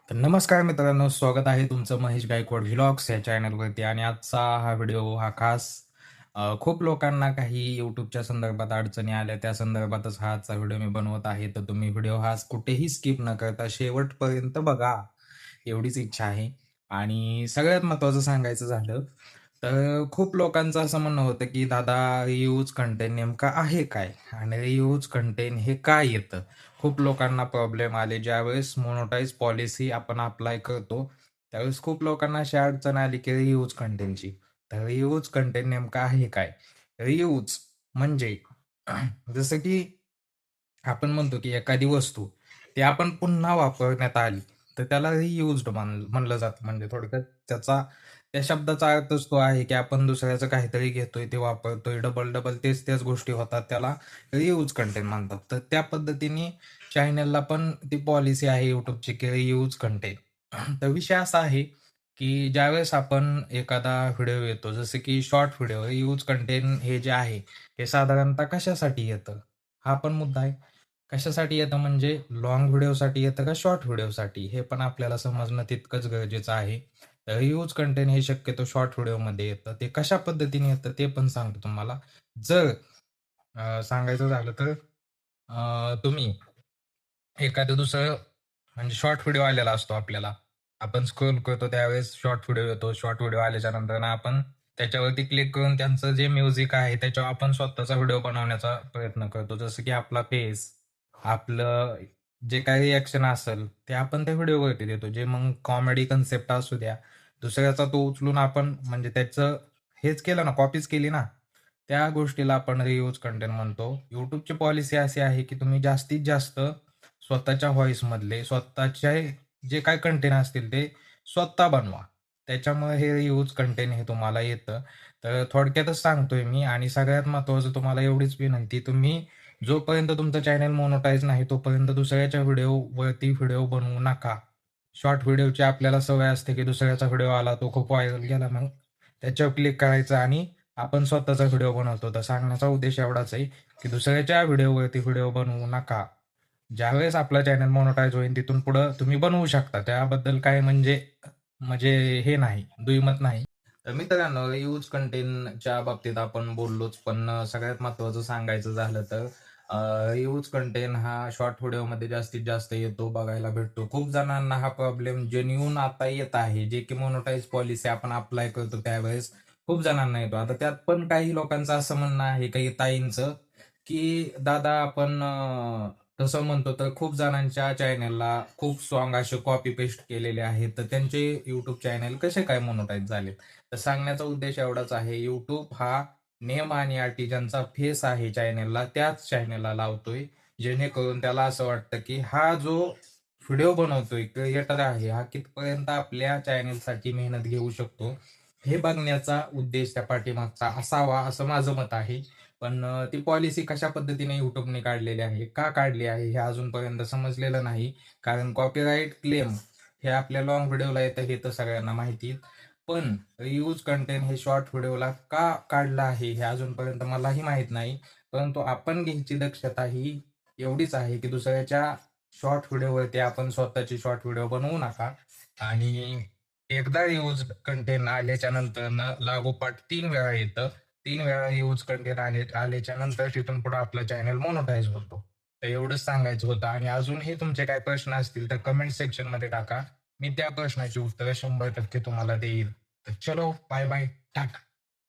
तर नमस्कार मित्रांनो, स्वागत आहे तुमचं महेश गायकवाड व्लॉग्स या चॅनलवरती आणि आजचा हा व्हिडिओ हा खास खूप लोकांना काही YouTubeच्या संदर्भात अडचणी आल्या त्या संदर्भातच हा आजचा व्हिडिओ मी बनवत आहे. तर तुम्ही व्हिडिओ हा कुठेही स्किप न करता शेवटपर्यंत बघा, एवढीच इच्छा आहे. आणि सगळ्यात महत्त्वाचं सांगायचं झालं, तर खूप लोकांचं असं म्हणणं होतं, की दादा रियूज कंटेंट नेमका आहे काय? आणि रियूज कंटेंट हे का येतं? खूप लोकांना प्रॉब्लेम आले. ज्यावेळेस मोनेटाईज पॉलिसी आपण अप्लाय करतो, त्यावेळेस खूप लोकांना अशी अडचण आली, की रियूज कंटेंटची. तर रियूज कंटेंट नेमकं आहे काय? रियूज म्हणजे जसं की आपण म्हणतो की एखादी वस्तू ती आपण पुन्हा वापरण्यात आली, तर त्याला रियुज्ड म्हणलं जातं. म्हणजे थोडक्यात त्याचा त्या शब्दाचा अर्थच तो आहे, की आपण दुसऱ्याचं काहीतरी घेतोय, ते वापरतोय, डबल-डबल तेच-तेच गोष्टी होतात. त्याला रियूज कंटेंट म्हणतात. तर त्या पद्धतीने चॅनलला पण ती पॉलिसी आहे YouTubeची, की रियूज कंटेंट. तर विषय असा आहे, की ज्यावेळेस आपण एखादा व्हिडिओ येतो, जसं की शॉर्ट व्हिडिओ, रियूज कंटेंट हे जे आहे, हे साधारणतः कशासाठी येतं? हा पण मुद्दा आहे. कशासाठी येतं म्हणजे लाँग व्हिडिओसाठी येतं का शॉर्ट व्हिडिओसाठी? हे पण आपल्याला समजणं तितकंच गरजेचं आहे. रियूज कंटेंट हे शक्यतो शॉर्ट व्हिडिओमध्ये येतं. ते कशा पद्धतीने येतं ते पण सांगतो तुम्हाला. जर सांगायचं झालं तर तुम्ही एखादं दुसरं म्हणजे शॉर्ट व्हिडिओ आलेला असतो आपल्याला. आपण स्क्रोल करतो त्यावेळेस शॉर्ट व्हिडिओ येतो. शॉर्ट व्हिडिओ आल्याच्या नंतर ना आपण त्याच्यावरती क्लिक करून त्यांचं जे म्युझिक आहे त्याच्यावर आपण स्वतःचा व्हिडिओ बनवण्याचा प्रयत्न करतो. जसं की आपला फेस, आपलं जे काही रिएक्शन असेल ते आपण त्या व्हिडिओवरती देतो. जे मग कॉमेडी कन्सेप्ट असू द्या, दुसऱ्याचा तो उचलून आपण म्हणजे त्याचं हेच केलं ना, कॉपीच केली ना, त्या गोष्टीला आपण रियूज कंटेंट म्हणतो. YouTubeची पॉलिसी अशी आहे की तुम्ही जास्तीत जास्त स्वतःच्या व्हॉईसमधले स्वतःचे जे काही कंटेंट असतील ते स्वतः बनवा. त्याच्यामुळे हे रियूज कंटेंट हे तुम्हाला येतं. तर थोडक्यातच सांगतोय मी आणि सगळ्यात महत्त्वाचं तुम्हाला एवढीच विनंती, तुम्ही जोपर्यंत तुमचं चॅनल मोनेटाईज नाही तोपर्यंत दुसऱ्याच्या व्हिडिओवरती व्हिडिओ बनवू नका. शॉर्ट व्हिडिओची आपल्याला सवय असते, की दुसऱ्याचा व्हिडिओ आला, तो खूप व्हायरल गेला, मग त्याच्यावर क्लिक करायचं आणि आपण स्वतःचा व्हिडिओ बनवतो. तर सांगण्याचा उद्देश एवढाच आहे, की दुसऱ्याच्या व्हिडिओवरती व्हिडिओ बनवू नका. ज्यावेळेस आपला चॅनल मोनेटाईज होईल तिथून पुढं तुम्ही बनवू शकता. त्याबद्दल काय म्हणजे म्हणजे हे नाही, दुईमत नाही. तर मित्रांनो, रियूज कंटेंटच्या बाबतीत आपण बोललोच, पण सगळ्यात महत्त्वाचं सांगायचं झालं तर रियूज कंटेंट हा शॉर्ट व्हिडिओमध्ये जास्तीत जास्त येतो, बघायला भेटतो. खूप जणांना हा प्रॉब्लेम जेन्युइन आता येत आहे, जे की मोनेटाईज पॉलिसी आपण अप्लाय करतो त्यावेळेस खूप जणांना येतो. आता त्यात पण काही लोकांचं असं म्हणणं आहे, काही ताईंचं, की दादा आपण तसं म्हणतो तर खूप जणांच्या चॅनलला खूप सॉन्ग असे कॉपी पेस्ट केलेले आहेत. तर त्यांचे YouTube चॅनल कसे काय मोनेटाईज झालेत? तर सांगण्याचा उद्देश एवढाच आहे, YouTube हा नेम आणि अटी ज्यांचा फेस आहे चॅनलला, त्याच चॅनलला लावतोय. जेणेकरून त्याला असं वाटतं, की हा जो व्हिडिओ बनवतोय, क्रिएटर आहे, हा कितपर्यंत आपल्या चॅनलसाठी मेहनत घेऊ शकतो, हे बघण्याचा उद्देश त्या पाठीमागचा असावा, असं माझं मत आहे. पण ती पॉलिसी कशा पद्धतीने YouTubeने काढलेली आहे, का काढली आहे, हे अजूनपर्यंत समजलेलं नाही. कारण कॉपीराईट क्लेम हे आपल्या लाँग व्हिडिओला येतं हे तर सगळ्यांना माहिती आहे. पण रियूज कंटेंट हे शॉर्ट व्हिडिओला का काढलं आहे, हे अजूनपर्यंत मलाही माहीत नाही. परंतु आपण घ्यायची दक्षता ही एवढीच आहे, की दुसऱ्याच्या शॉर्ट व्हिडिओवरती आपण स्वतःची शॉर्ट व्हिडिओ बनवू नका आणि एकदा रियूज कंटेंट आल्याच्या नंतरनं लागोपाठ 3 वेळा येतं. 3 वेळा यूज कंटेंट आल्याच्या नंतर तिथून पुढे आपलं चॅनल मोनेटाईज होतो. तर एवढंच सांगायचं होतं आणि अजूनही तुमचे काही प्रश्न असतील तर कमेंट सेक्शनमध्ये टाका. मी त्या प्रश्नाची उत्तरं 100% तुम्हाला देईल. तर चलो बाय बाय. टाटा.